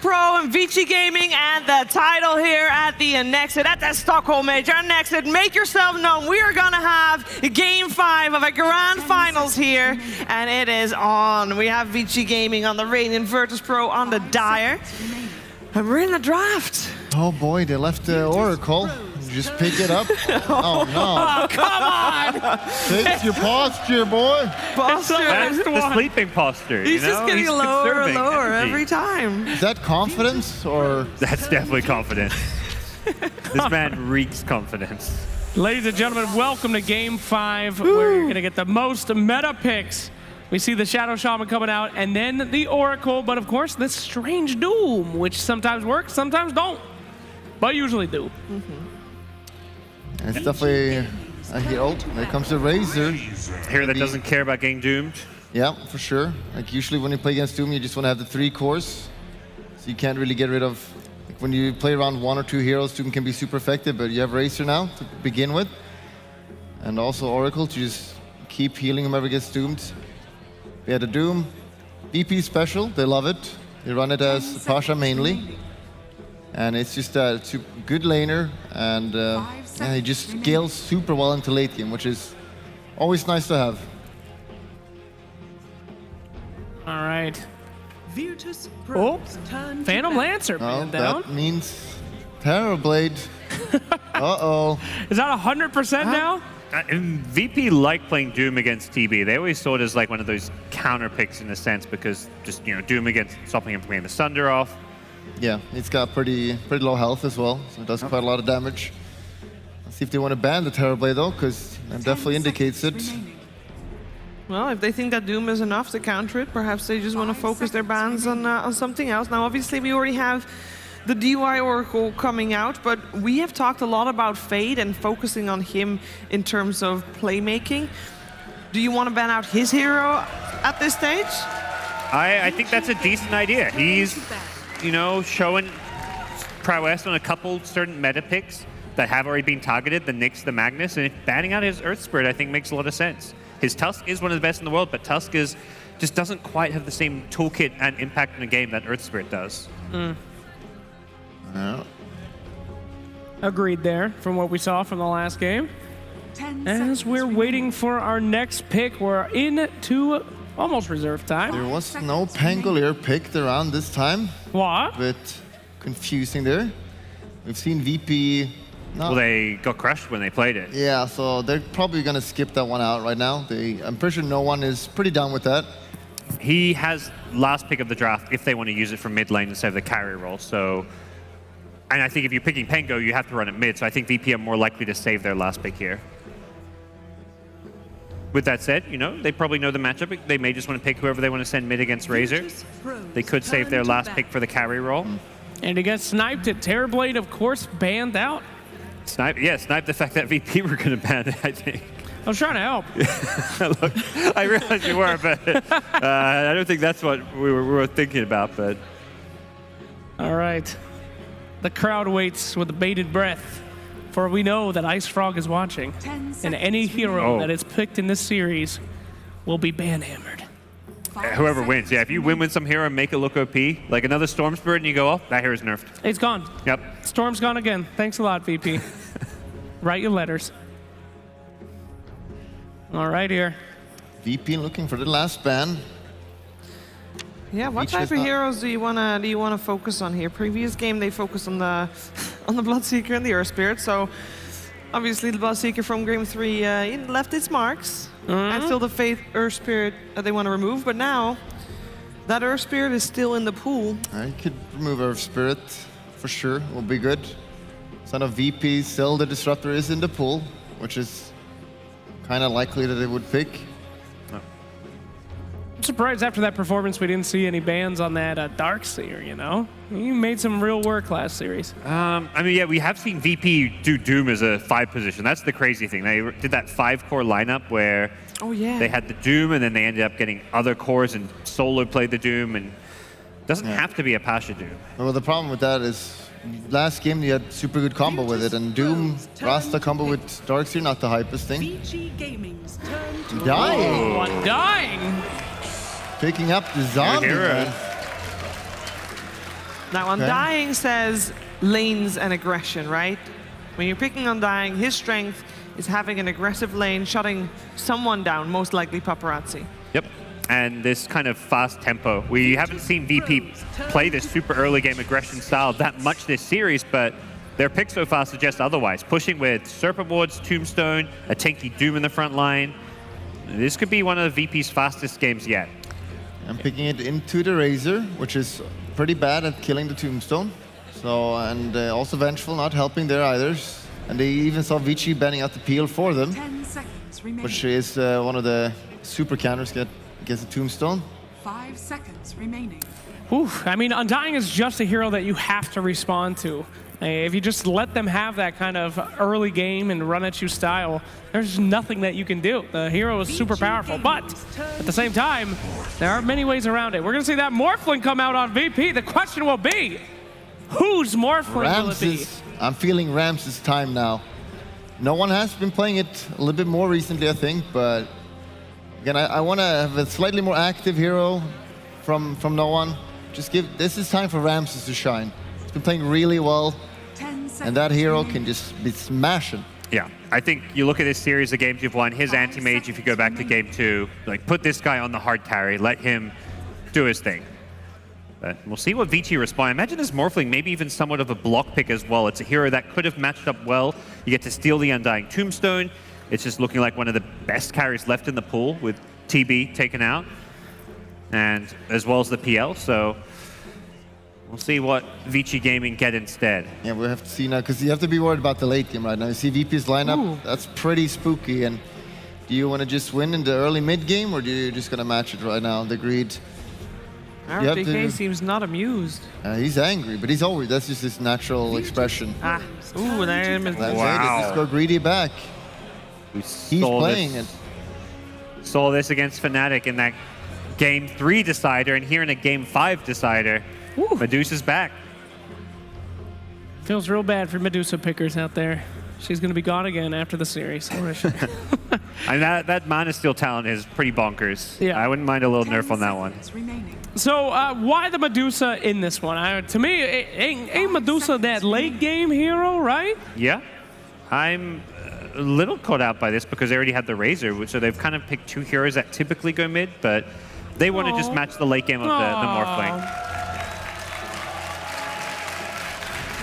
Pro and Vici Gaming, and the title here at the Annexed, at the Stockholm Major. Annexed, make yourself known. We are going to have Game 5 of a Grand Finals here, and it is on. We have Vici Gaming on the Radiant, Virtus Pro on the Dire, and we're in the draft. Oh boy, they left the Oracle. Just pick it up. Oh no. Oh, come on! Fix your posture, boy. Posture. That's the sleeping posture. He's just getting lower and lower energy. every time. Is that confidence or? That's definitely confidence. This man reeks confidence. Ladies and gentlemen, welcome to Game 5, where you're going to get the most meta picks. We see the Shadow Shaman coming out, and then the Oracle, but of course, this strange Doom, which sometimes works, sometimes don't, but usually do. It's definitely a hero. There comes the Razor. Here that doesn't care about getting doomed. Yeah, for sure. Like usually when you play against Doom, you just want to have the 3 cores. So you can't really get rid of, like when you play around 1 or 2 heroes, Doom can be super effective, but you have Razor now to begin with. And also Oracle to just keep healing whoever gets doomed. We had a Doom. VP special, they love it. They run it as Pasha mainly. And it's just a good laner, and yeah, he just scales super well into late game, which is always nice to have. All right. Oh, Phantom Lancer Oh, man down. that means Terrorblade. Uh-oh. Is that 100% now? And VP like playing Doom against TB. They always saw it as like one of those counter picks in a sense, because just, you know, Doom against stopping him from getting the Sunder off. Yeah, it's got pretty low health as well, so it does quite a lot of damage. Let's see if they want to ban the Terrorblade though, because that definitely indicates it. Well, if they think that Doom is enough to counter it, perhaps they just want to focus their bans on something else. Now, obviously, we already have the DY Oracle coming out, but we have talked a lot about Fade and focusing on him in terms of playmaking. Do you want to ban out his hero at this stage? I think that's a decent idea. He's, you know, showing prowess on a couple certain meta picks that have already been targeted, the Nyx, the Magnus, and banning out his Earth Spirit I think makes a lot of sense. His Tusk is one of the best in the world, but Tusk just doesn't quite have the same toolkit and impact in the game that Earth Spirit does. Yeah. Agreed there from what we saw from the last game. As we're waiting for our next pick, we're into almost reserve time. There was no Pangolier picked around this time. What? A bit confusing there. We've seen VP. Well, they got crushed when they played it. Yeah, so they're probably going to skip that one out right now. I'm pretty sure no one is pretty down with that. He has last pick of the draft if they want to use it for mid lane instead of the carry role. So, and I think if you're picking Pango, you have to run it mid. So I think VP are more likely to save their last pick here. With that said, you know, they probably know the matchup. They may just want to pick whoever they want to send mid against Razor. They could save their last pick for the carry role. And he gets sniped at Terrorblade, of course, banned out. Snipe the fact that VP were going to ban it, I think. I was trying to help. Look, I realized you were, but I don't think that's what we were thinking about. But All right. The crowd waits with bated breath, for we know that Ice Frog is watching, and any hero that is picked in this series will be ban-hammered. Whoever wins, yeah. If you win with some hero and make it look OP, like another Storm Spirit, and you go, oh, that hero's nerfed. It's gone. Yep. Storm's gone again. Thanks a lot, VP. Write your letters. All right, here. VP looking for the last ban. Yeah, what Each type is of not- heroes do you wanna focus on here? Previous game they focused on the Bloodseeker and the Earth Spirit, so obviously the Bloodseeker from Game 3 it left its marks. And still the Faith Earth Spirit they want to remove, but now that Earth Spirit is still in the pool. I could remove Earth Spirit for sure. Will be good. Son of VP, still the Disruptor is in the pool, which is kind of likely that they would pick. I'm surprised after that performance we didn't see any bans on that Darkseer, you know? You made some real work last series. I mean, yeah, we have seen VP do Doom as a 5 position. That's the crazy thing. They did that 5-core lineup where they had the Doom, and then they ended up getting other cores, and solo played the Doom, and it doesn't have to be a Pasha Doom. Well, the problem with that is last game you had super good combo with it, and Doom, Rasta combo with Darkseer, not the hypest thing. Dying! One dying! Picking up the zombie, hero. man. Now, Undying says lanes and aggression, right? When you're picking Undying, his strength is having an aggressive lane, shutting someone down, most likely Paparazzi. Yep. And this kind of fast tempo. We haven't seen VP play this super early game aggression style that much this series, but their picks so far suggest otherwise. Pushing with Serpent Wards, Tombstone, a tanky Doom in the front line. This could be one of VP's fastest games yet. I'm picking it into the Razor, which is pretty bad at killing the Tombstone. So, and also Vengeful not helping there either. And they even saw Vici banning out the peel for them, 10 seconds remaining. which is one of the super counters against the Tombstone. 5 seconds remaining. Oof, I mean, Undying is just a hero that you have to respond to. If you just let them have that kind of early game and run at you style, there's nothing that you can do. The hero is super powerful, but at the same time, there are many ways around it. We're going to see that Morphling come out on VP. The question will be, whose Morphling will it be? I'm feeling Ramses' time now. No one has been playing it a little bit more recently, I think, but again, I want to have a slightly more active hero from no one. Just this is time for Ramses to shine. He's been playing really well, 10 seconds and that hero remaining. can just be smashing. Yeah, I think you look at this series of games you've won, his anti-mage, if you go back to game 2, like put this guy on the hard carry, let him do his thing. But we'll see what Vici responds. Imagine this Morphling, maybe even somewhat of a block pick as well. It's a hero that could have matched up well. You get to steal the Undying Tombstone. It's just looking like one of the best carries left in the pool with TB taken out, and as well as the PL. So we'll see what Vici Gaming get instead. Yeah, we'll have to see now, because you have to be worried about the late game right now. You see VP's lineup, that's pretty spooky. And do you want to just win in the early mid game, or do you just going to match it right now, the greed? You have RPK to- seems not amused. He's angry, but he's always, that's just his natural expression. Ah, ooh, there is. That's Wow. it, just go greedy back. We He's saw playing this, it. Saw this against Fnatic in that game 3 decider, and here in a game 5 decider, Medusa's back. Feels real bad for Medusa pickers out there. She's going to be gone again after the series. And that Mana Steel talent is pretty bonkers. Yeah. I wouldn't mind a little 10 nerf on that one. seconds remaining. So why the Medusa in this one? To me, ain't Medusa that late game hero, right? Yeah, I'm a little caught out by this because they already had the Razor, so they've kind of picked 2 heroes that typically go mid, but they want to just match the late game of the Morphling.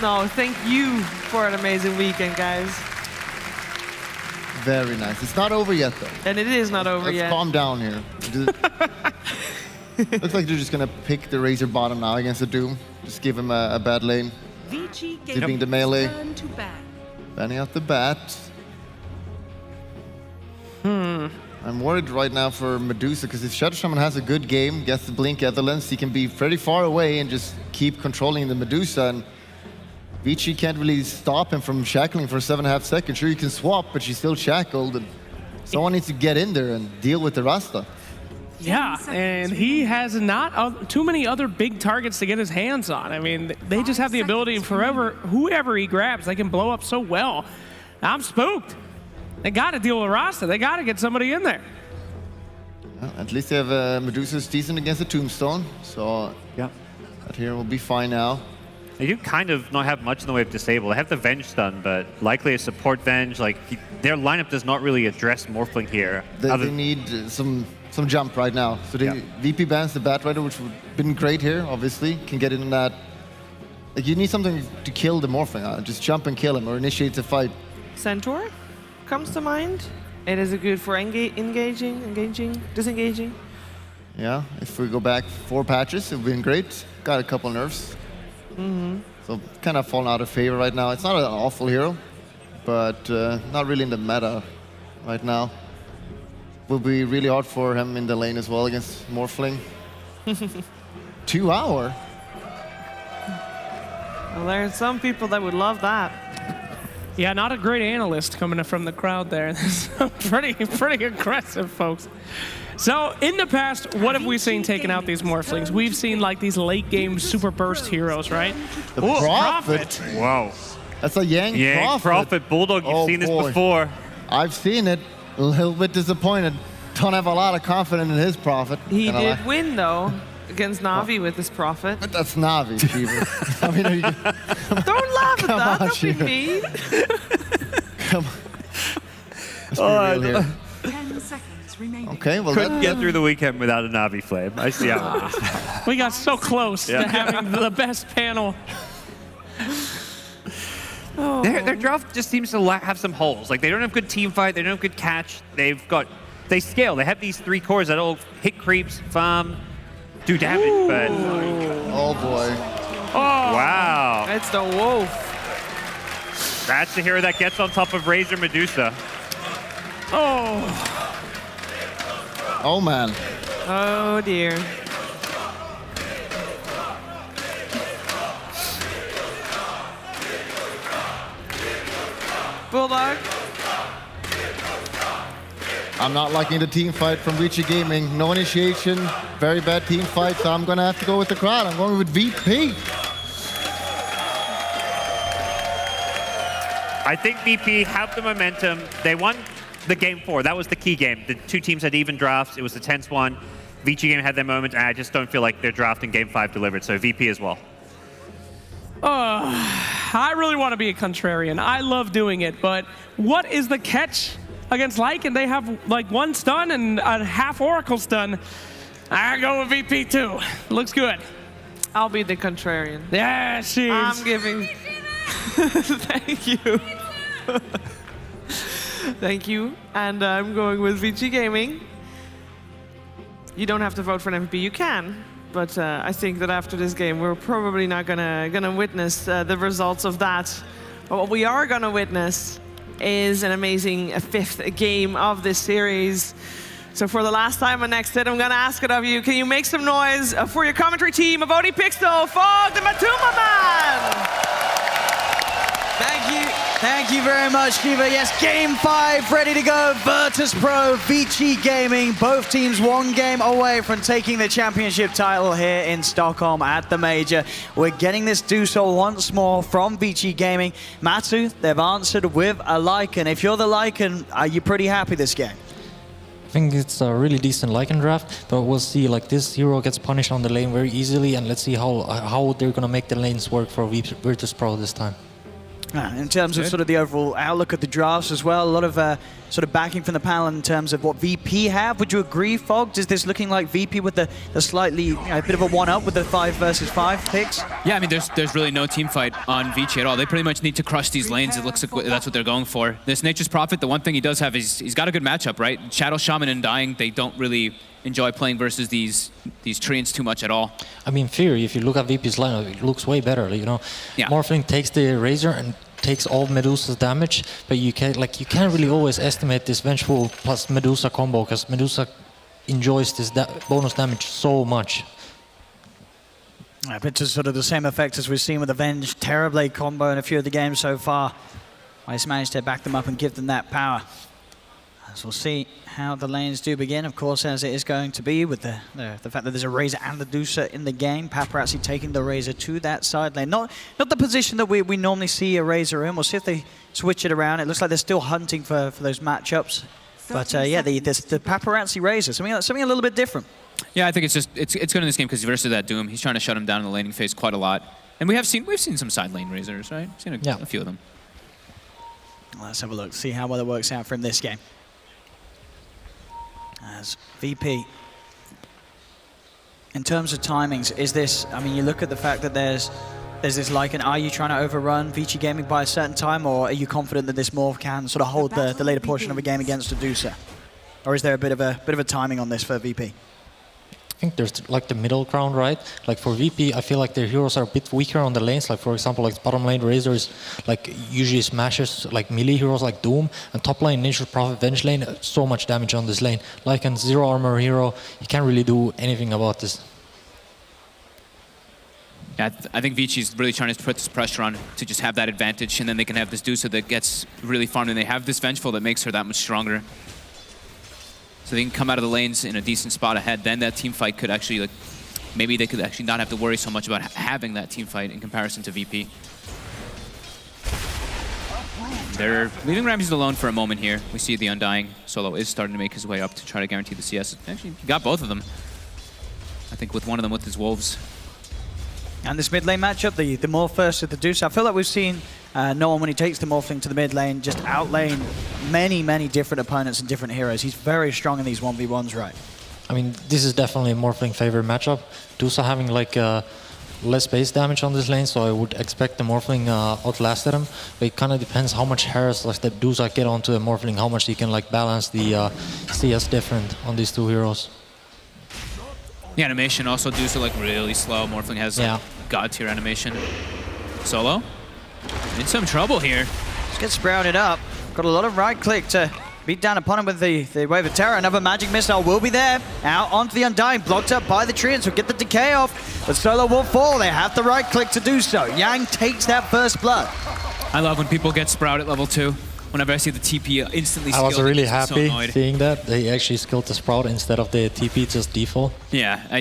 No, thank you for an amazing weekend, guys. Very nice. It's not over yet, though. And it is not over Let's yet. calm down here. Looks like they're just going to pick the Razor bottom now against the Doom. Just give him a bad lane. Vici Dipping the melee. turn to bat. Banning out the bat. I'm worried right now for Medusa, because if Shadow Shaman has a good game, gets the Blink Etherlens, he can be pretty far away and just keep controlling the Medusa. And Vici can't really stop him from shackling for 7.5 seconds. Sure, you can swap, but she's still shackled. And someone needs to get in there and deal with the Rasta. Yeah, and he has not too many other big targets to get his hands on. I mean, they just have the ability forever, whoever he grabs, they can blow up so well. I'm spooked. They got to deal with Rasta. They got to get somebody in there. Well, at least they have Medusa's decent against the Tombstone. So Yeah. that hero will be fine now. They do kind of not have much in the way of disable. They have the Venge stun, but likely a support Venge. Like their lineup does not really address Morphling here. They need some jump right now. So they VP bans the Bat Rider, which would have been great here, obviously. Can get in that. Like, you need something to kill the Morphling. Just jump and kill him or initiate the fight. Centaur comes to mind. It is a good for engaging, disengaging. Yeah, if we go back 4 patches, it would have been great. Got a couple nerfs. So kind of fallen out of favor right now. It's not an awful hero, but not really in the meta right now. Will be really hard for him in the lane as well against Morphling. 2 hour? Well, there are some people that would love that. Yeah, not a great analyst coming from the crowd there. pretty aggressive, folks. So in the past, what have we seen taking out these Morphlings? We've seen like these late game super burst heroes, right? The Prophet? Wow. That's a Yang Prophet Bulldog, you've seen this before. I've seen it. A little bit disappointed. Don't have a lot of confidence in his Prophet. He Gonna did lie. win, though. against Na'Vi with this Prophet. But that's Na'Vi, Shiva. I mean, are you, Don't laugh at that. on, Don't be Shiva. mean. come on. Let's be real here. 10 seconds remaining. Okay, well, Couldn't that, get through the weekend without a Na'Vi flame. I see how it is. We got so close to having the best panel. Their draft just seems to have some holes. Like, they don't have good team fight, they don't have good catch. They scale. They have these 3 cores that all hit creeps, farm, do damage, but oh boy. wow. It's the wolf. That's the hero that gets on top of Razor Medusa. Oh, Oh man. Oh dear. Bulldog. I'm not liking the team fight from Vici Gaming. No initiation, very bad team fight, so I'm gonna have to go with the crowd. I'm going with VP. I think VP have the momentum. They won the game 4. That was the key game. The 2 teams had even drafts. It was the tense one. Vici Gaming had their moment, and I just don't feel like their draft in game 5 delivered, so VP as well. I really want to be a contrarian. I love doing it, but what is the catch against Lycan? They have like 1 stun and a half Oracle stun. I go with VP too. Looks good. I'll be the contrarian. Yeah, she's. I'm giving. Thank you. Thank you. And I'm going with Vici Gaming. You don't have to vote for an MVP. You can. But I think that after this game, we're probably not gonna witness the results of that. But what we are gonna witness is an amazing 5th game of this series. So for the last time on Next Hit, I'm gonna ask it of you. Can you make some noise for your commentary team of Odie Pixel for the Matuma Man? Thank you very much, Shiva. Yes, game 5 ready to go. Virtus Pro, Vici Gaming. Both teams 1 game away from taking the championship title here in Stockholm at the Major. We're getting this Duso once more from Vici Gaming. Matu, they've answered with a Lycan. If you're the Lycan, are you pretty happy this game? I think it's a really decent Lycan draft, but we'll see. Like, this hero gets punished on the lane very easily, and let's see how they're gonna make the lanes work for Virtus Pro this time. In terms of sort of the overall outlook of the drafts as well, a lot of sort of backing from the panel in terms of what VP have. Would you agree, Fog? Is this looking like VP with the slightly bit of a one-up with the 5 versus 5 picks? Yeah, I mean, there's really no team fight on Vici at all. They pretty much need to crush these lanes. It looks like that's what they're going for. This Nature's Prophet, the one thing he does have is he's got a good matchup, right? Shadow Shaman and Dying, they don't really enjoy playing versus these treants too much at all. I mean, theory, if you look at VP's lineup, it looks way better, you know? Yeah. Morphling takes the Razor and takes all Medusa's damage, but you can't really always estimate this Vengeful plus Medusa combo, because Medusa enjoys this bonus damage so much. A bit of sort of the same effect as we've seen with the Venge Terrorblade combo in a few of the games so far. He's managed to back them up and give them that power. So we'll see how the lanes do begin, of course, as it is going to be with the fact that there's a Razor and the Dusa in the game. Paparazzi taking the Razor to that side lane. Not the position that we normally see a Razor in. We'll see if they switch it around. It looks like they're still hunting for those matchups. But yeah, the Paparazzi Razor, something a little bit different. Yeah, I think it's good in this game because versus that Doom, he's trying to shut him down in the laning phase quite a lot. And we've seen some side lane Razors, right? We've seen a few of them. Let's have a look, see how well it works out for him this game. As VP, in terms of timings, is this, I mean, you look at the fact that there's this Lycan, are you trying to overrun Vici Gaming by a certain time, or are you confident that this morph can sort of hold the later portion of a game against Adusa? Or is there a bit of a timing on this for VP? I think there's like the middle ground, right? Like for VP, I feel like their heroes are a bit weaker on the lanes. Like for example, like bottom lane Razor is like usually smashes like melee heroes like Doom, and top lane Nature's Prophet Venge lane, so much damage on this lane. Like a zero armor hero, you can't really do anything about this. Yeah, I think Vici's really trying to put this pressure on to just have that advantage, and then they can have this Dusa that gets really farmed, and they have this Vengeful that makes her that much stronger. So they can come out of the lanes in a decent spot ahead. Then that team fight could actually, like, maybe they could actually not have to worry so much about having that team fight in comparison to VP. They're leaving Ramses alone for a moment here. We see the Undying solo is starting to make his way up to try to guarantee the CS. Actually, he got both of them. think with one of them with his Wolves. And this mid lane matchup, the Morph versus the Deuce, I feel like we've seen no one when he takes the Morphling to the mid lane just outlane many different opponents and different heroes. He's very strong in these 1v1s, right? I mean, this is definitely a Morphling favorite matchup. Dusa having like less base damage on this lane, so I would expect the Morphling outlasted him. But it kind of depends how much harass like the Dusa get onto the Morphling, how much he can like balance the CS different on these two heroes. The animation also Dusa like really slow. Morphling has like, god tier animation. Solo in some trouble here. Let's get sprouted up. Got a lot of right click to beat down upon him with the Wave of Terror. Another magic missile will be there. Out onto the Undying, blocked up by the Treants who get the decay off. But Solo will fall. They have the right click to do so. Yang takes that first blood. I love when people get Sprout at level 2. Whenever I see the TP instantly skilled, I was really so happy annoyed. seeing that. They actually skilled the Sprout instead of the TP just default. Yeah,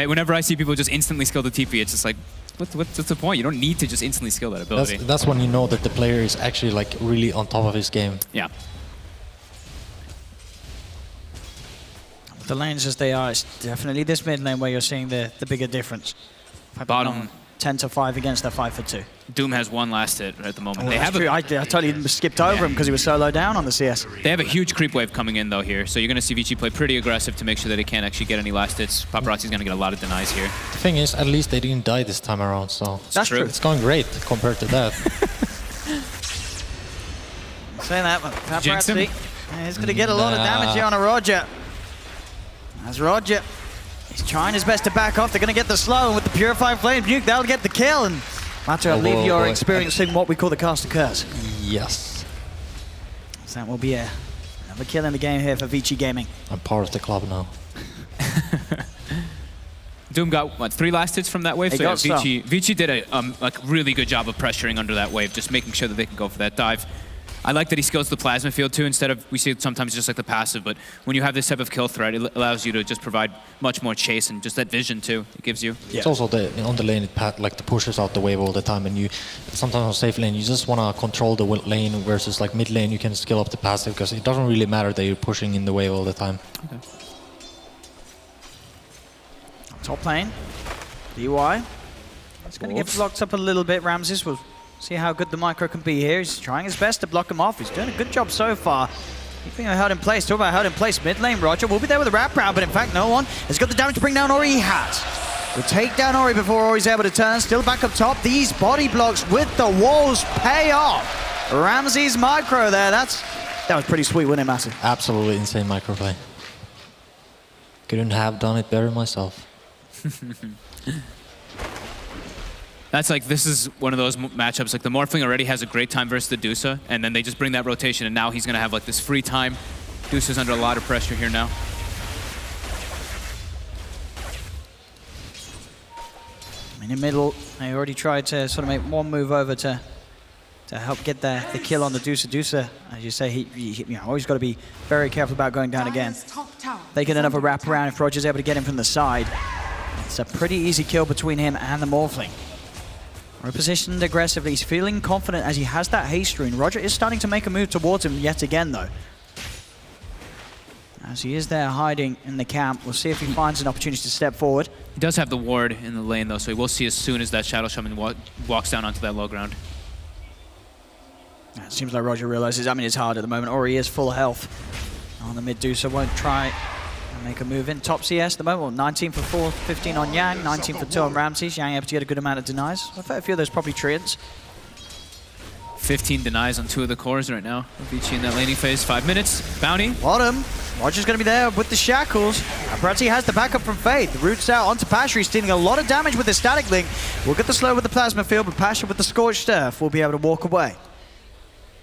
whenever I see people just instantly skill the TP, it's just like, what's the point? You don't need to just instantly skill that ability. That's when you know that the player is actually like really on top of his game. Yeah. The lanes as they are, it's definitely this mid lane where you're seeing the bigger difference. Bottom 10 to 5 against their 5 for 2. Doom has one last hit at the moment. Oh, they have true. I totally skipped over him because he was so low down on the CS. They have a huge creep wave coming in though here, so you're going to see Vici play pretty aggressive to make sure that he can't actually get any last hits. Paparazzi's going to get a lot of denies here. The thing is, at least they didn't die this time around, so That's true. it's going great compared to that. Say that, but Jinx him? Paparazzi, he's going to get a lot of damage here on a Roger. As Roger, he's trying his best to back off. They're going to get the slow, and with the Purifying Flame Nuke, they'll get the kill. And Matter, I believe you're experiencing what we call the Caster Curse. Yes. So that will be another kill in the game here for Vici Gaming. I'm part of the club now. Doom got, what, 3 last hits from that wave? He got some. Vici did a like really good job of pressuring under that wave, just making sure that they can go for that dive. I like that he skills the plasma field too, instead of, we see it sometimes just like the passive, but when you have this type of kill threat, it allows you to just provide much more chase and just that vision too, it gives you. Yeah. It's also on the lane, it like the pushes out the wave all the time, and you sometimes on safe lane, you just want to control the lane versus like mid lane, you can skill up the passive because it doesn't really matter that you're pushing in the wave all the time. Okay. Top lane, DY. It's going to get blocked up a little bit. Ramses will see how good the micro can be here. He's trying his best to block him off. He's doing a good job so far. Keeping him held in place. Talk about held in place. Mid lane, Roger will be there with a wraparound, but in fact, no one has got the damage to bring down Ori. He has. We'll take down Ori before Ori's able to turn. Still back up top. These body blocks with the walls pay off. Ramses micro there. That was pretty sweet, wasn't it, Massive? Absolutely insane microplay. Couldn't have done it better myself. That's like, this is one of those matchups, like the Morphling already has a great time versus the Dusa, and then they just bring that rotation, and now he's going to have like this free time. Dusa's under a lot of pressure here now. In the middle, they already tried to sort of make one move over to help get the kill on the Dusa. Dusa, as you say, he always got to be very careful about going down again. They get another wrap around if Roger's able to get him from the side. It's a pretty easy kill between him and the Morphling. We're positioned aggressively. He's feeling confident as he has that haste rune. Roger is starting to make a move towards him yet again, though. As he is there hiding in the camp, we'll see if he finds an opportunity to step forward. He does have the ward in the lane, though, so he will see as soon as that Shadow Shaman walks down onto that low ground. It seems like Roger realizes, I mean, it's hard at the moment, or he is full health on the mid Dusa. Won't try and make a move in. Top CS at the moment, 19 for 4, 15 on Yang, 19 for 2 on Ramses. Yang able to get a good amount of denies. I bet a few of those probably Treants. 15 denies on 2 of the cores right now. Vici in that laning phase, 5 minutes. Bounty. Bottom. Roger's going to be there with the shackles. Paparazzi has the backup from Faith. The roots out onto Pasha. He's dealing a lot of damage with the static link. We'll get the slow with the plasma field, but Pasha with the scorched earth will be able to walk away.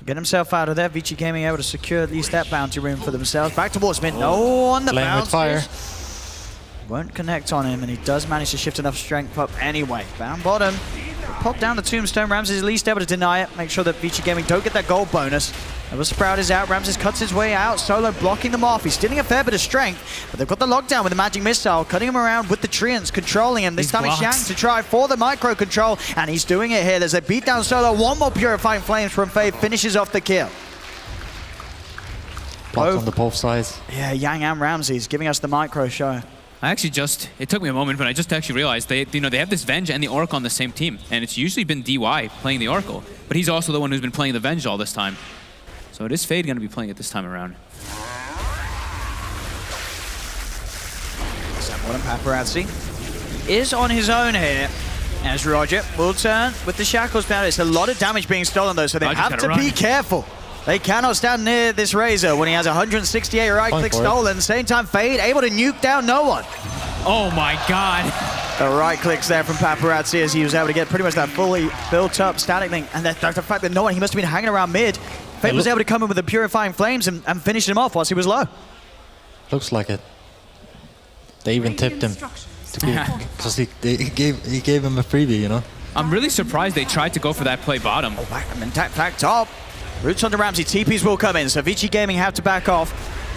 Get himself out of there. Vici Gaming able to secure at least that bounty room for themselves. Back towards mid. No on the bounce. Fire. Won't connect on him, and he does manage to shift enough strength up anyway. Bound bottom. Pop down the tombstone. Ramses is at least able to deny it. Make sure that Vici Gaming don't get that gold bonus. Another Sprout is out. Ramses cuts his way out. Solo blocking them off. He's stealing a fair bit of strength, but they've got the lockdown with the magic missile, cutting him around with the Treants, controlling him. This time it's Yang to try for the micro control, and he's doing it here. There's a beat down Solo. One more Purifying Flames from Faith finishes off the kill. Blocks on the both sides. Yeah, Yang and Ramses giving us the micro show. I actually it took me a moment, but I just actually realized they have this Venge and the Oracle on the same team, and it's usually been DY playing the Oracle, but he's also the one who's been playing the Venge all this time. So it is Fade going to be playing it this time around. Someone Paparazzi is on his own here. As Roger will turn with the shackles down. It's a lot of damage being stolen though, so they have to be careful. They cannot stand near this Razor when he has 168 right clicks stolen. Same time, Fade able to nuke down no one. Oh my god. The right clicks there from Paparazzi as he was able to get pretty much that fully built up static link. And the fact that no one, he must have been hanging around mid. Fade was able to come in with the Purifying Flames and finish him off whilst he was low. Looks like it. They even tipped him. Because he gave him a freebie, you know? I'm really surprised they tried to go for that play bottom. Oh, back top. Roots onto Ramsey. TPs will come in, so Vici Gaming have to back off.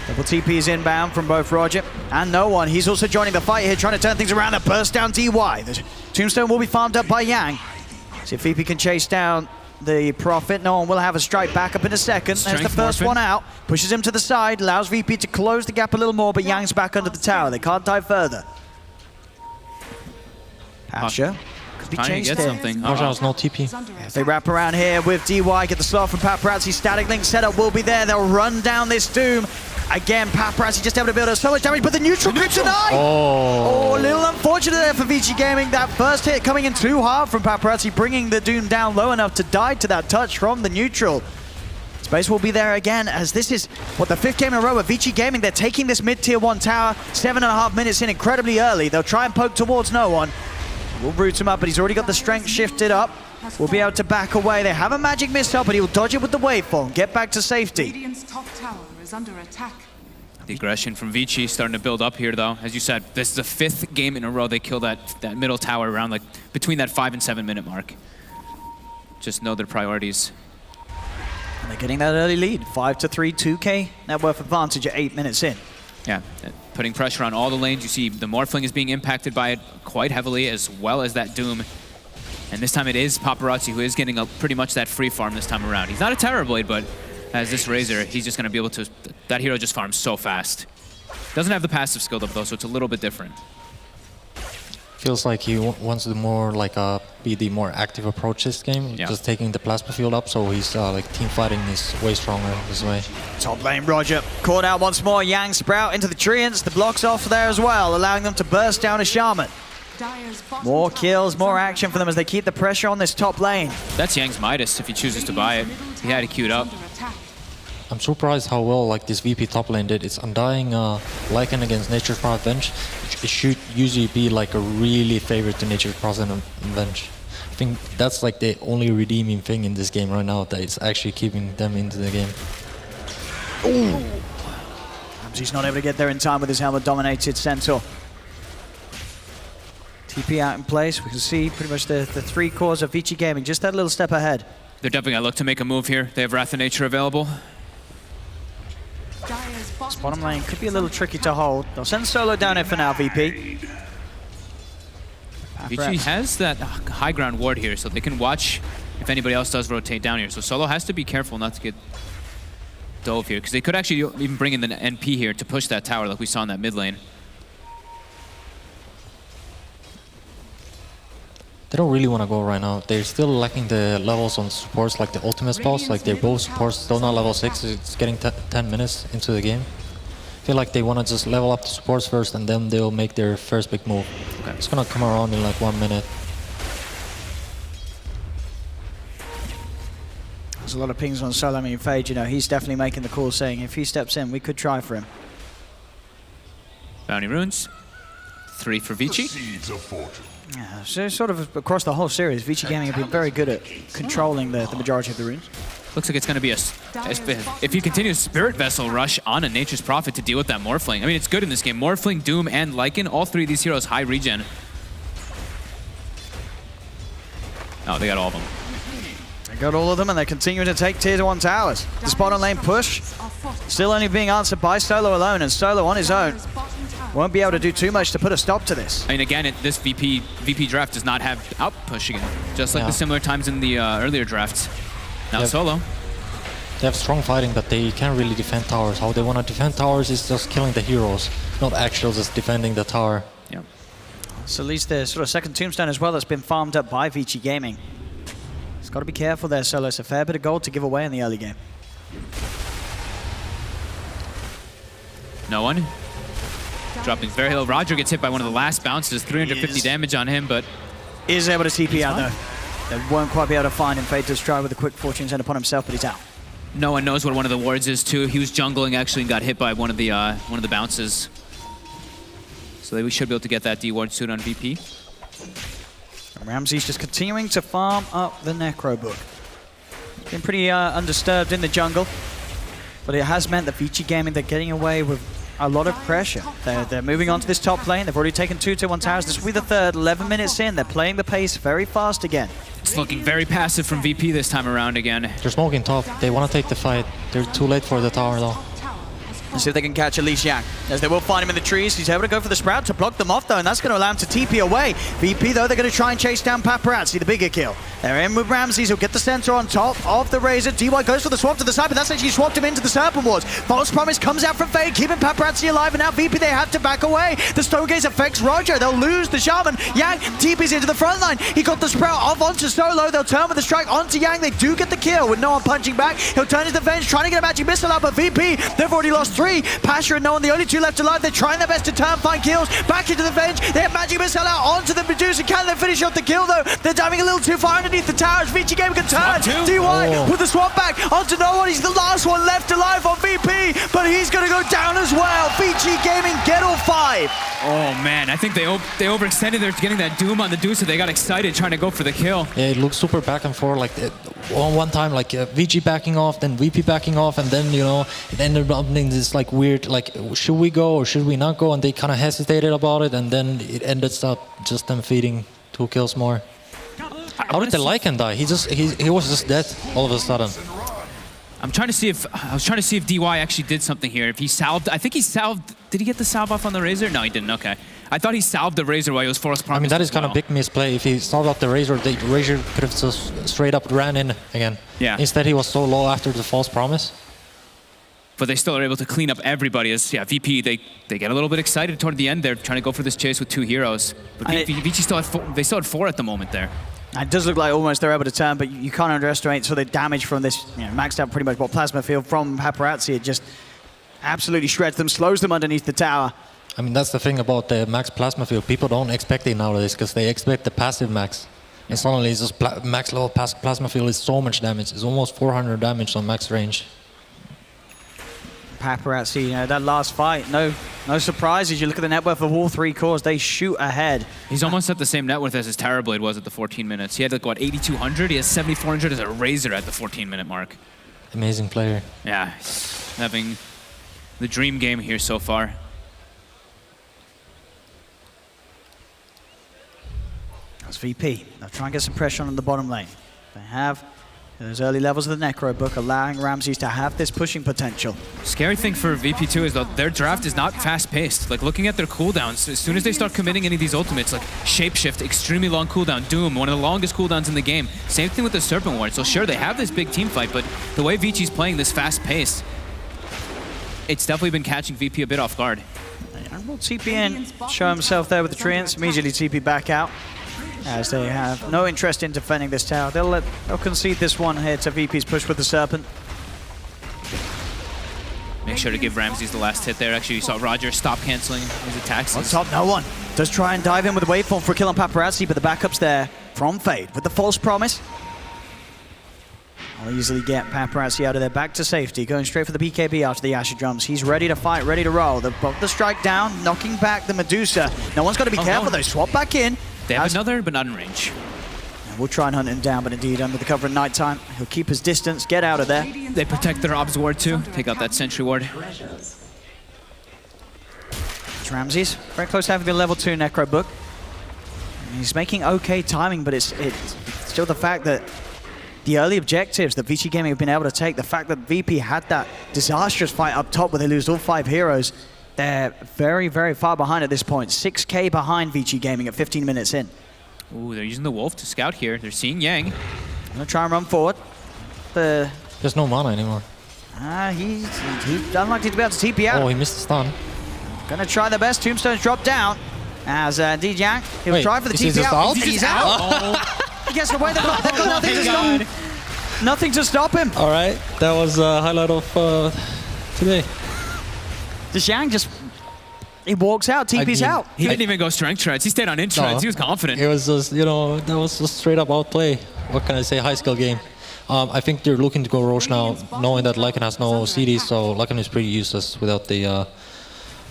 Double TPs inbound from both Roger and no one. He's also joining the fight here, trying to turn things around. A burst down DY. The Tombstone will be farmed up by Yang. See if VP can chase down the Prophet. No one will have a strike back up in a second. There's the first one out. Pushes him to the side, allows VP to close the gap a little more, but Yang's back under the tower. They can't dive further. Pasha could be chased here. Pasha has no TP. As they wrap around here with DY, get the slot from Paparazzi. Static Link setup will be there. They'll run down this Doom. Again, Paparazzi just able to build up so much damage, but the neutral kryptonite! Oh, a little unfortunate there for Vici Gaming. That first hit coming in too hard from Paparazzi, bringing the Doom down low enough to die to that touch from the neutral. Space will be there again, as this is, the 5th game in a row with Vici Gaming. They're taking this mid-tier 1 tower, 7.5 minutes in incredibly early. They'll try and poke towards no one. We'll root him up, but he's already got the strength shifted up. We'll be able to back away. They have a magic missile, but he'll dodge it with the waveform. Get back to safety. Radiant's top tower is under attack. The aggression from Vici starting to build up here, though. As you said, this is the 5th game in a row they kill that middle tower around, like, between that 5 and 7 minute mark. Just know their priorities. And they're getting that early lead. 5-3, 2K net worth advantage at 8 minutes in. Yeah, putting pressure on all the lanes. You see the Morphling is being impacted by it quite heavily, as well as that Doom. And this time it is Paparazzi who is getting pretty much that free farm this time around. He's not a Terrorblade, but as this Razor, he's just going to be able to... That hero just farms so fast. Doesn't have the passive skill up, though, so it's a little bit different. Feels like he wants to more like be the more active approach this game, just taking the plasma field up, so he's like team fighting is way stronger this way. Top lane Roger caught out once more. Yang Sprout into the Treants. The blocks off there as well, allowing them to burst down a Shaman. More kills, more action for them as they keep the pressure on this top lane. That's Yang's Midas if he chooses to buy it. He had it queued up. I'm surprised how well like this VP top lane did. It's Undying Lycan against Nature's Prophet Venge. It should usually be like a really favorite to Nature's Prophet and Venge. I think that's like the only redeeming thing in this game right now, that it's actually keeping them into the game. Ooh. Ramsey's not able to get there in time with his helmet-dominated Centaur. TP out in place. We can see pretty much the 3 cores of Vici Gaming just that little step ahead. They're definitely going to look to make a move here. They have Wrath of Nature available. This bottom lane could be a little tricky to hold. They'll send Solo down here for now, VP. Vici has that high ground ward here, so they can watch if anybody else does rotate down here. So Solo has to be careful not to get dove here, because they could actually even bring in the NP here to push that tower like we saw in that mid lane. They don't really want to go right now. They're still lacking the levels on supports, like the ultimate spells. Like they're both supports, still not level 6. It's getting 10 minutes into the game. I feel like they want to just level up the supports first, and then they'll make their first big move. Okay. It's gonna come around in like 1 minute. There's a lot of pings on Solo. I mean, Fade, you know, he's definitely making the call, saying if he steps in, we could try for him. Bounty runes. 3 for Vici. Yeah, so sort of across the whole series, Vici Gaming have been very good at controlling the majority of the runes. Looks like it's going to be if he continues Spirit Vessel rush on a Nature's Prophet to deal with that Morphling. I mean, it's good in this game. Morphling, Doom, and Lycan, all 3 of these heroes high regen. Oh, they got all of them. They got all of them, and they're continuing to take tier 1 towers. The bottom lane push still only being answered by Solo alone, and Solo on his own won't be able to do too much to put a stop to this. I mean, again, this VP draft does not have out push again, just like the similar times in the earlier drafts. Now Solo. They have strong fighting, but they can't really defend towers. How they want to defend towers is just killing the heroes. not actual just defending the tower. Yeah. So at least the sort of second tombstone as well that's been farmed up by Vici Gaming. It's got to be careful there, Solo. It's a fair bit of gold to give away in the early game. No one. Dropping very low. Roger gets hit by one of the last bounces. 350 damage on him, but Is able to TP out though. They won't quite be able to find him. Fate does try with a quick fortune send upon himself, but he's out. no one knows what one of the wards is too. He was jungling actually and got hit by one of the bounces. So we should be able to get that D ward soon on VP. And Ramsey's just continuing to farm up the Necro Book. Been pretty undisturbed in the jungle, but it has meant that Vici Gaming, they're getting away with a lot of pressure. They're moving on to this top lane. They've already taken 2 tier 1 towers. This will be the third. 11 minutes in. They're playing the pace very fast again. It's looking very passive from VP this time around again. They're smoking top. They want to take the fight. They're too late for the tower though. Let's see if they can catch Elise Yang, as they will find him in the trees. He's able to go for the Sprout to block them off, though, and that's going to allow him to TP away. VP, though, they're going to try and chase down Paparazzi, the bigger kill. They're in with Ramses, who'll get the center on top of the Razor. DY goes for the swap to the side, but that's actually swapped him into the Serpent Wards. False Promise comes out from Fade, keeping Paparazzi alive, and now VP, they have to back away. The Stonegaze affects Roger. They'll lose the Shaman. Yang TP's into the front line. He got the Sprout off onto Solo. They'll turn with the strike onto Yang. They do get the kill with no one punching back. He'll turn his defense, trying to get a magic missile out, but VP, they've already lost 3. Pasha and no one, the only 2 left alive. They're trying their best to turn, find kills. Back into the bench. They have magic missile out onto the Medusa. Can they finish off the kill, though? They're diving a little too far underneath the towers. Vici Gaming can turn. DY with the swap back onto no one. He's the last one left alive on VP, but he's going to go down as well. Vici Gaming get all 5. Oh man, I think they overextended there getting that Doom on the Deuce, so they got excited trying to go for the kill. Yeah, it looks super back and forth. Like one time, like VG backing off, then VP backing off, and then it ended up being this like weird, like should we go or should we not go? And they kind of hesitated about it, and then it ended up just them feeding 2 kills more. How did the Lycan die? He was just dead all of a sudden. I was trying to see if DY actually did something here. If he salved, I think he salved. Did he get the salve off on the Razor? No, he didn't. Okay. I thought he salved the Razor while he was Force Promise. I mean, that is kind of big misplay. If he salved up the Razor could have just straight up ran in again. Yeah. Instead, he was so low after the False Promise. But they still are able to clean up everybody. As VP, they get a little bit excited toward the end. They're trying to go for this chase with 2 heroes. But Vici still had 4, they still had 4 at the moment there. It does look like almost they're able to turn, but you can't underestimate sort of the damage from this, maxed out pretty much Plasma Field from Paparazzi. It just absolutely shreds them, slows them underneath the tower. I mean, that's the thing about the max Plasma Field. People don't expect it nowadays because they expect the passive max. And suddenly it's just max level Plasma Field is so much damage. It's almost 400 damage on max range. Paparazzi, that last fight, no surprises. You look at the net worth of all 3 cores, they shoot ahead. He's almost at the same net worth as his Terrorblade was at the 14 minutes. He had like, what, 8,200? He has 7,400 as a Razor at the 14-minute mark. Amazing player. Yeah, he's having the dream game here so far. That's VP. They'll try and get some pressure on the bottom lane. They have those early levels of the Necro Book, allowing Ramses to have this pushing potential. Scary thing for VP2 is that their draft is not fast-paced. Like, looking at their cooldowns, as soon as they start committing any of these ultimates, like Shapeshift, extremely long cooldown, Doom, one of the longest cooldowns in the game. Same thing with the Serpent Ward. So sure, they have this big team fight, but the way Vici's playing this fast pace, it's definitely been catching VP a bit off guard. And will TP in, show himself there with the Treants, immediately TP back out, as they have no interest in defending this tower. They'll concede this one here to VP's push with the Serpent. Make sure to give Ramses the last hit there. Actually, you saw Roger stop canceling his attacks. On top, no one. Does try and dive in with a waveform for a kill on Paparazzi, but the backup's there from Fade with the False Promise. I'll easily get Paparazzi out of there, back to safety, going straight for the BKB after the Asher Drums. He's ready to fight, ready to roll. They've got the strike down, knocking back the Medusa. No one's got to be careful though, swap back in. They have another, but not in range. We'll try and hunt him down, but indeed under the cover of nighttime, he'll keep his distance, get out of there. They protect their Obs Ward too, take out that Sentry Ward. It's Ramses, very close to having a level 2 Necro Book. And he's making okay timing, but it's still the fact that the early objectives that Vici Gaming have been able to take, the fact that VP had that disastrous fight up top where they lose all 5 heroes, they're very, very far behind at this point. 6K behind Vici Gaming at 15 minutes in. Ooh, they're using the Wolf to scout here. They're seeing Yang. Gonna try and run forward. There's no mana anymore. He's unlikely to be able to TP out. Oh, he missed the stun. Gonna try their best. Tombstone's dropped down as Dijang. He'll Wait, try for the is he TP just out. out? He's out. He gets away. They've got nothing to stop. Nothing to stop him. All right, that was a highlight of today. Dijang just he walks out. TP's out. He didn't even go strength treads. He stayed on in treads. He was confident. It was just, you know, that was just straight up outplay. What can I say? High skill game. I think they're looking to go Roche now, knowing that Lycan has no CD, so Lycan is pretty useless without the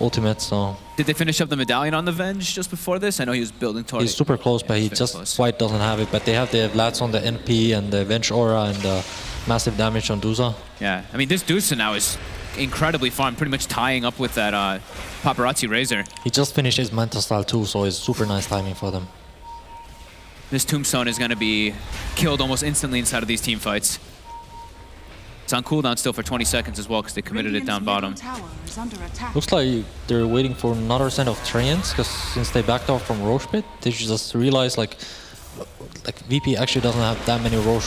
ultimate. So Did they finish up the medallion on the Venge just before this? I know he was building towards. he's super close, but he very just close. quite doesn't have it. But they have the Vlads on the NP and the Venge Aura and massive damage on Duza. Yeah, I mean, this Dusa now is incredibly farm, pretty much tying up with that Paparazzi Razor. He just finished his Manta style too, so it's super nice timing for them. This Tombstone is going to be killed almost instantly inside of these team fights. It's on cooldown still for 20 seconds as well because they committed it down bottom. Tower is under attack. Looks like they're waiting for another set of Treants, because since they backed off from Roche Pit, they just realized like VP actually doesn't have that many Roche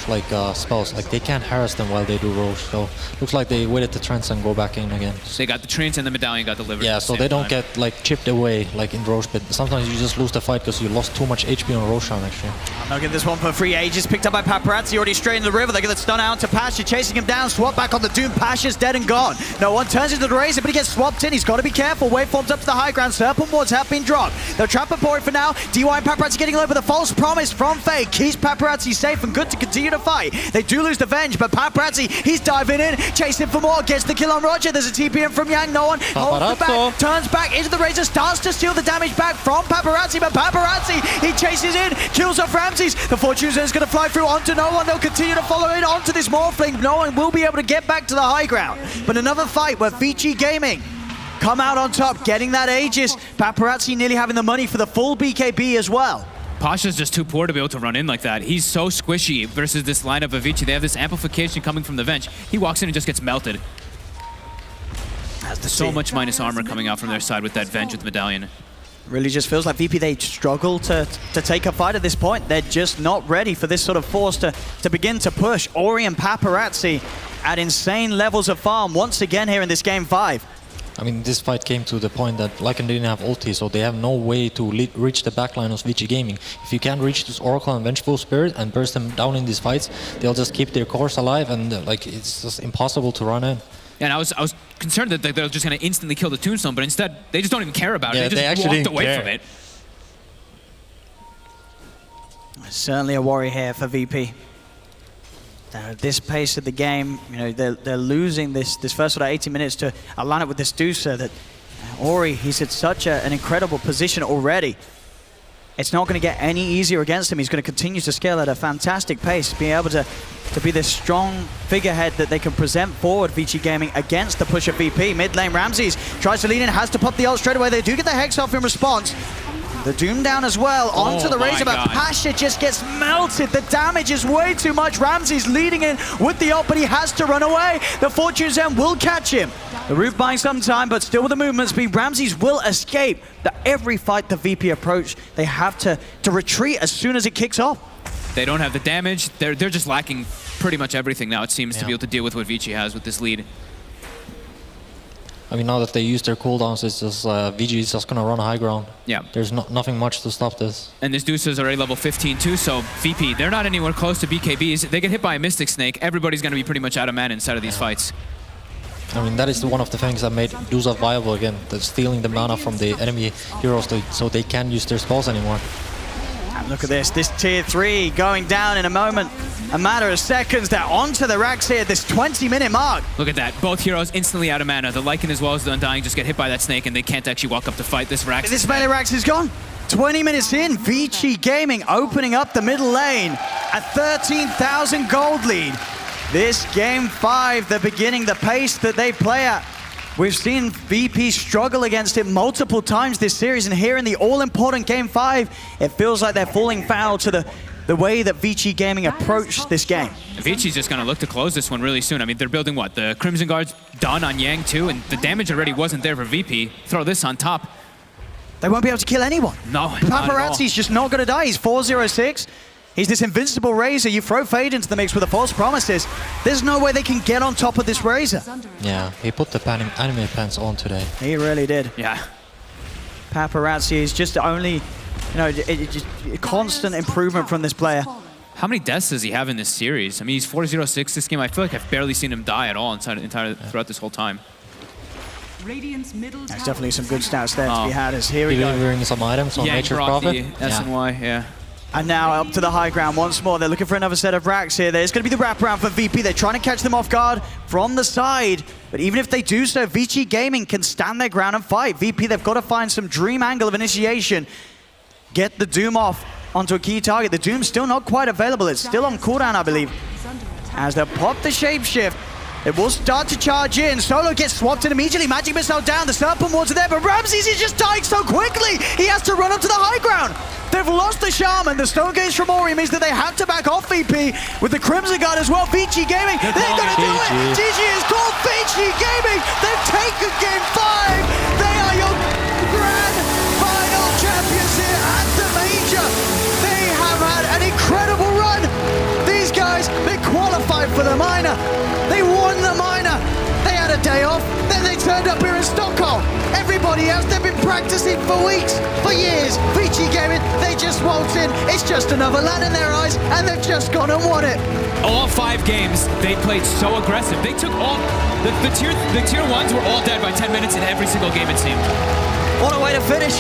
spells. Like they can't harass them while they do Roche. So looks like they waited the trance and go back in again. So they got the Treants and the medallion got delivered. Yeah, at the so same they don't time. get like chipped away like in Roche Pit. Sometimes you just lose the fight because you lost too much HP on Roshan actually. They'll get this one for free. Aegis picked up by Paparazzi, already straight in the river. They get the stun out to Pasha, chasing him down. Swap back on the Doom. Pasha's dead and gone. No one turns into the Razor, but he gets swapped in. He's got to be careful. Waveforms up to the high ground. Serpent wards have been dropped. They'll trap a board for now. DY and Paparazzi getting low, but the false promise from Faye keeps Paparazzi safe and good to continue to fight. They do lose the Venge, but Paparazzi, he's diving in, chasing for more, gets the kill on Roger. There's a TP in from Yang, no one holds the back, turns back into the Razor, starts to steal the damage back from Paparazzi, but Paparazzi, he chases in, kills off Ramses. The Fortune Zone is going to fly through onto no one. They'll continue to follow in onto this Morphling. No one will be able to get back to the high ground. But another fight where Vici Gaming come out on top, getting that Aegis. Paparazzi nearly having the money for the full BKB as well. Pasha's just too poor to be able to run in like that. He's so squishy versus this lineup of Vici. They have this amplification coming from the Venge. He walks in and just gets melted. So much minus armor coming out from their side with that Venge with Medallion. Really just feels like VP, they struggle to take a fight at this point. They're just not ready for this sort of force to begin to push. Ori and Paparazzi at insane levels of farm once again here in this game 5. I mean, this fight came to the point that Lycan didn't have ulti, so they have no way to reach the backline of Vici Gaming. If you can't reach this Oracle and Vengeful Spirit and burst them down in these fights, they'll just keep their cores alive, and like it's just impossible to run in. And I was concerned that they're just going to instantly kill the Tombstone, but instead they just don't even care about Yeah, it. They they just actually walked didn't away care. from it. Certainly a worry here for VP. At this pace of the game, you know, they're losing this first sort of 80 minutes to a lineup with this Dusa that Ori, he's at such an incredible position already. It's not going to get any easier against him. He's going to continue to scale at a fantastic pace, being able to be this strong figurehead that they can present forward, Vici Gaming, against the push of VP. Mid lane, Ramses tries to lean in, has to pop the ult straight away. They do get the Hex off in response. The Doom down as well, onto the Razor, but Pasha just gets melted. The damage is way too much. Ramses leading in with the ult, but he has to run away. The Fortune Zone will catch him. The root buying some time, but still with the movement speed, Ramses will escape. Every fight the VP approach, they have to retreat as soon as it kicks off. They don't have the damage. They're just lacking pretty much everything now, it seems, to be able to deal with what Vici has with this lead. I mean, now that they use their cooldowns, it's just VG is just gonna run high ground. Yeah. There's nothing much to stop this. And this Dusa is already level 15 too, so VP, they're not anywhere close to BKBs. They get hit by a Mystic Snake, everybody's gonna be pretty much out of mana inside of these fights. I mean, that is one of the things that made Dusa viable again. That's stealing the mana from the enemy heroes so they can't use their spells anymore. And look at this tier 3 going down in a moment. A matter of seconds, they're onto the racks here at this 20-minute mark. Look at that, both heroes instantly out of mana. The Lycan as well as the Undying just get hit by that snake and they can't actually walk up to fight this Rax. This melee Rax is gone. 20 minutes in, Vici Gaming opening up the middle lane. A 13,000 gold lead. This game 5, the beginning, the pace that they play at. We've seen VP struggle against it multiple times this series, and here in the all-important game 5, it feels like they're falling foul to the way that Vici Gaming approached this game. Vici's just going to look to close this one really soon. I mean, they're building what? The Crimson Guard's done on Yang too, and the damage already wasn't there for VP. Throw this on top. They won't be able to kill anyone. No, Paparazzi's just not going to die. He's 406. He's this invincible Razor. You throw Fade into the mix with the false promises. There's no way they can get on top of this Razor. Yeah, he put the anime pants on today. He really did. Yeah. Paparazzi is just only, you know, just constant improvement from this player. How many deaths does he have in this series? I mean, he's 4-0-6 this game. I feel like I've barely seen him die at all throughout this whole time. Radiant's middle There's tower definitely some good is stats there to be had as here we go. Delivering some items on Yeah, Nature's brought Prophet. the S&Y, yeah. And now up to the high ground once more. They're looking for another set of racks here. There's going to be the wraparound for VP. They're trying to catch them off guard from the side. But even if they do so, Vici Gaming can stand their ground and fight. VP, they've got to find some dream angle of initiation. Get the Doom off onto a key target. The Doom's still not quite available. It's still on cooldown, I believe. under attack. As they pop the shapeshift, it will start to charge in. Solo gets swapped in immediately. Magic Missile down. The Serpent Wards are there, but Ramses is just dying so quickly. He has to run up to the high ground. They've lost the Shaman. The Stone Gaze from Ori means that they have to back off VP with the Crimson Guard as well. Vici Gaming, they're going to do it. GG is called Vici Gaming. They've taken game 5. They are your grand final champions here at the Major. They have had an incredible run. These guys, they qualified for the minor. They won the minor. They had a day off, then they turned up here in Stockholm. Everybody else, they've been practicing for weeks, for years. Vici Gaming, they just waltzed in. It's just another land in their eyes, and they've just gone and won it. All 5 games, they played so aggressive. They took all, the tier 1s were all dead by 10 minutes in every single game, it seemed. What a way to finish.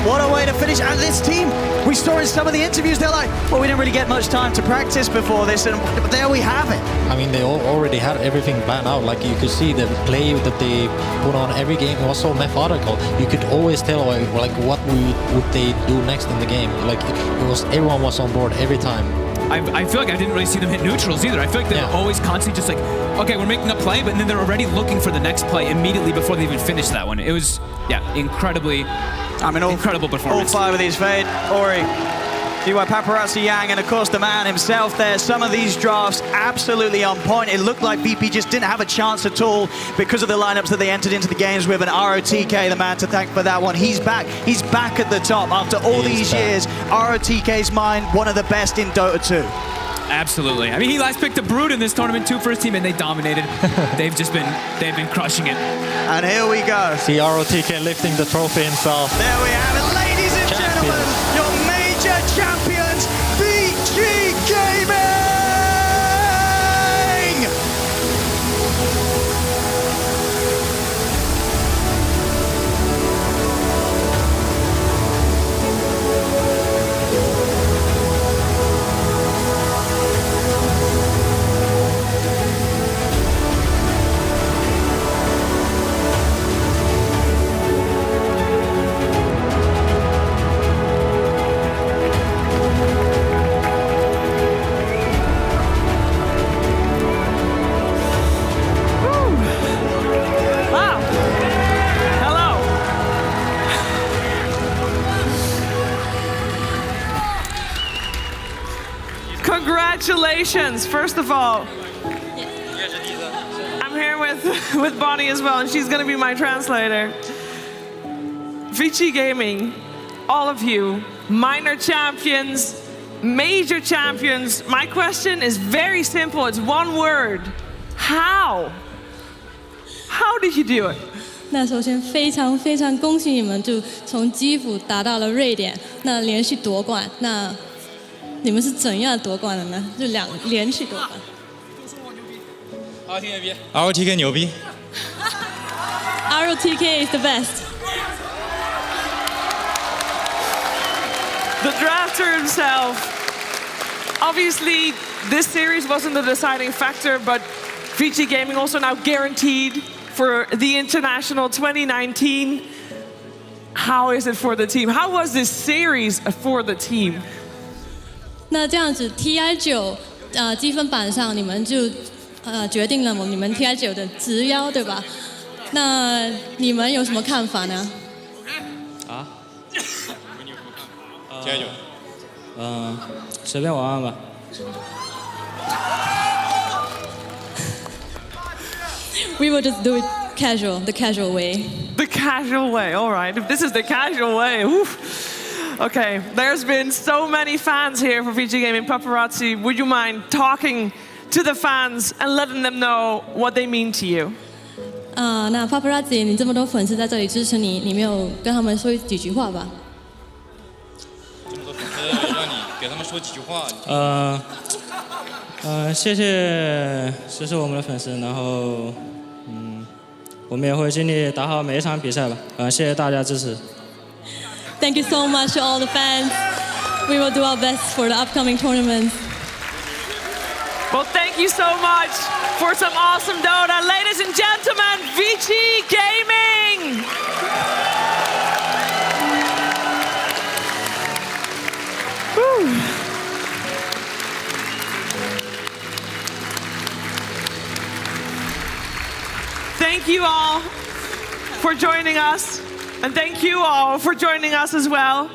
What a way to finish. And this team, we saw in some of the interviews, they're like, well, we didn't really get much time to practice before this, and there we have it. I mean, they already had everything planned out. Like, you could see the play that they put on every game was so methodical. You could always tell, like what would they do next in the game. Like, everyone was on board every time. I feel like I didn't really see them hit neutrals either. I feel like they were always constantly just like, okay, we're making a play, but then they're already looking for the next play immediately before they even finish that one. It was, incredibly, incredible performance. All 5 of these Fade, Ori, DY Paparazzi Yang, and of course the man himself there. Some of these drafts absolutely on point. It looked like VP just didn't have a chance at all because of the lineups that they entered into the games with, and ROTK, the man to thank for that one. He's back at the top after all these years. ROTK's mind, one of the best in Dota 2. Absolutely. I mean, he last picked a Brood in this tournament too for his team, and they dominated. they've been crushing it. And here we go. See ROTK lifting the trophy himself. There we have it, ladies and gentlemen, your major champions, Vici Gaming! Congratulations, first of all. I'm here with Bonnie as well, and she's going to be my translator. Vici Gaming, all of you, minor champions, major champions. My question is very simple. It's one word. How? How did you do it? 那首先非常非常恭喜你们，就从基辅打到了瑞典，那连续夺冠。那你们是怎样夺冠的呢？就连续夺冠。ROTK 牛逼。ROTK is the best. The drafter himself. Obviously, this series wasn't the deciding factor, but Vici Gaming also now guaranteed for the International 2019. How is it for the team? How was this series for the team? 那这样子 TI9积分板上你们就决定了你们 TI9的直邀，对吧？那你们有什么看法呢？啊？TI9，随便玩玩吧。We will just do it casual, the casual way. The casual way, all right. If this is the casual way, oof. Okay, there's been so many fans here for Vici Gaming. Paparazzi, would you mind talking to the fans and letting them know what they mean to you? 那 Paparazzi， 你这么多粉丝在这里支持你，你没有跟他们说几句话吧？这么多粉丝，让你给他们说几句话。谢谢支持我们的粉丝，然后我们也会尽力打好每一场比赛吧。谢谢大家支持。Thank you so much to all the fans. We will do our best for the upcoming tournaments. Well, thank you so much for some awesome Dota. Ladies and gentlemen, Vici Gaming! Whew. Thank you all for joining us, and thank you all for joining us as well.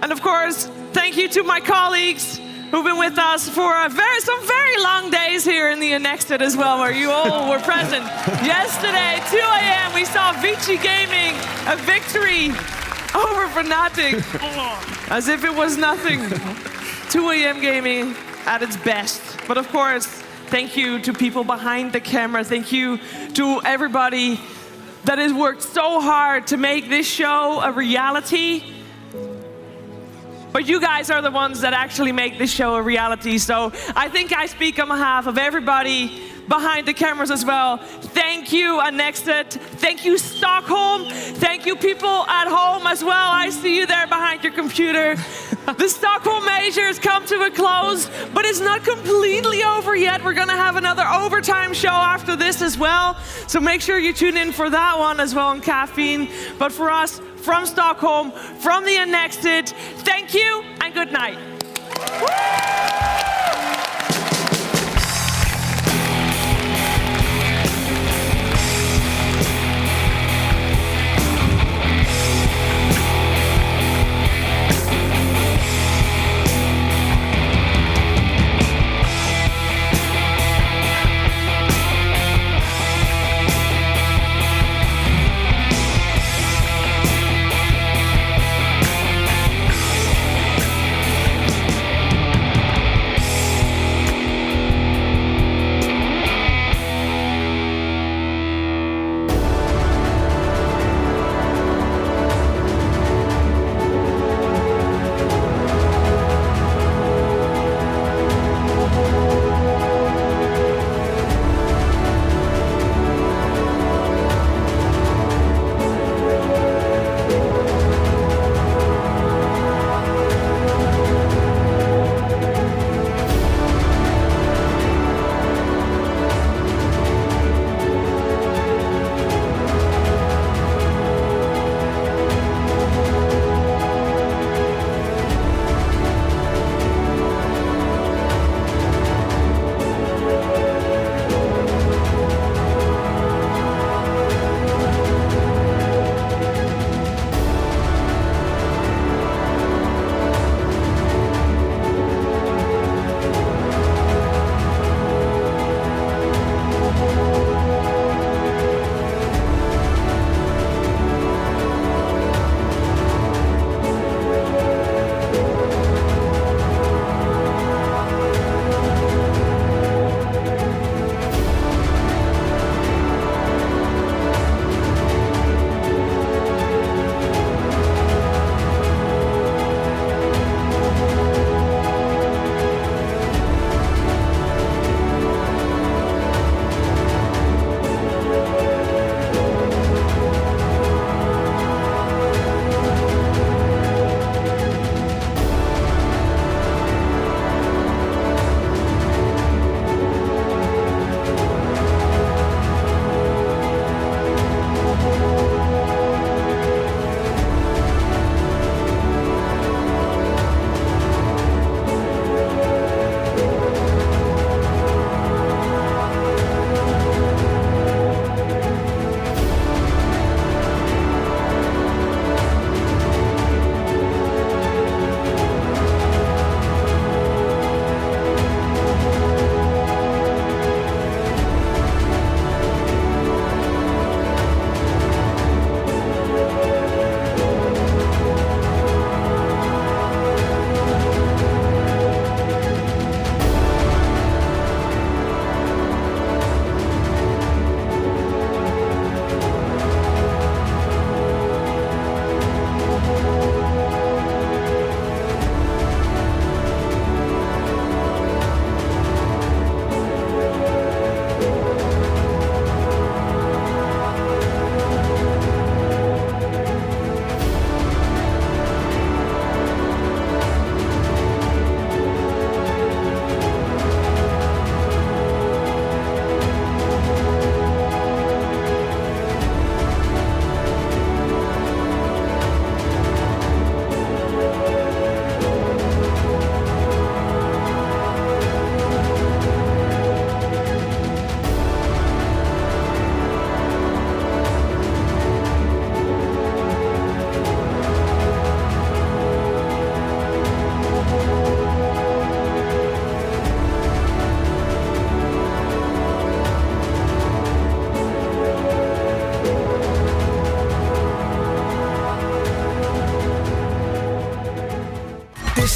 And of course, thank you to my colleagues who've been with us for some very long days here in the Annexed as well, where you all were present. Yesterday, 2 a.m., we saw Vici Gaming, a victory over Fnatic, as if it was nothing. 2 a.m. gaming at its best. But of course, thank you to people behind the camera. Thank you to everybody that has worked so hard to make this show a reality. But you guys are the ones that actually make this show a reality. So I think I speak on behalf of everybody behind the cameras as well. Thank you, Annexed. Thank you, Stockholm. Thank you, people at home as well. I see you there behind your computer. The Stockholm Major has come to a close, but it's not completely over yet. We're gonna have another overtime show after this as well. So make sure you tune in for that one as well on Caffeine. But for us, from Stockholm, from the Annexed, thank you and good night.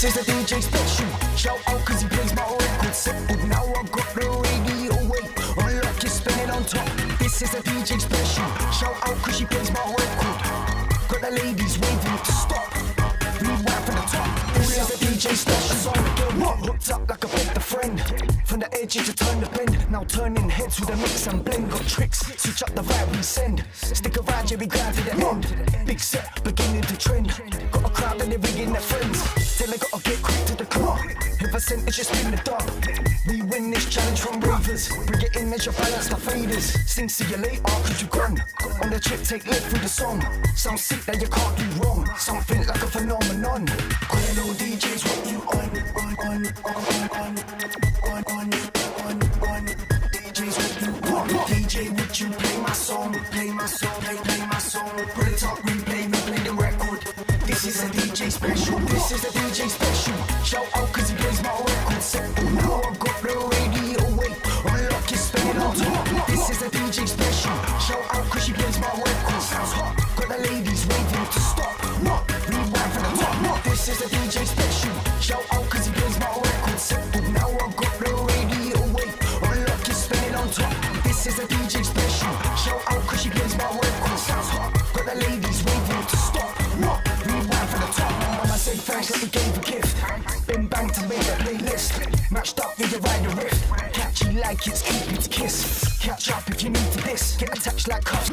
is a DJ special. Shout out cause he plays my record set. But now I've got the radio wait. Unlock you spinning on top. This is a DJ special. Shout out cause she plays my record. Got the ladies waving to stop. Rewind from the top. This is a DJ special song again. Hooked up like a better friend. From the edge to turn the bend. Now turning heads with a mix and blend. Got tricks, switch up the vibe we send. Stick around, yeah, we grind to the end. Big set, beginning to trend. Got a crowd and they're ringing their friends. Tell they gotta get quick to the club. If I sent it, just spin the dub. We win this challenge from ravers. Bring it in as you balance the faders. Sing see you later, cause you gone. On the trip, take left through the song. Sound sick that you can't do wrong. Something like a phenomenon. Hello DJs, what you on? DJs, what you on? DJ, would you play my song? Play my song, play my song. Put it up, replay the record. This is a DJ special. This is a DJ special. Shout out cause he plays my record set. Now I've got the radio wait. Unlock you spinning on top. This is a DJ special. Shout out cause she plays my record. Sounds hot. Got the ladies waiting to stop. Rewind from the top. This is a DJ special. Shout out cause he plays my record set. Now I've got the radio wait. Unlock you spinning on top. This is a DJ special. Shout out cause she plays my record. Sounds hot. Got the ladies waiting to stop. Rewind from the top. Mama say thanks that we gave a gift. Been bang to make a playlist. Matched up with your rider riff. Catchy like it's Cupid's kiss. Catch up if you need to this. Get attached like cuffs.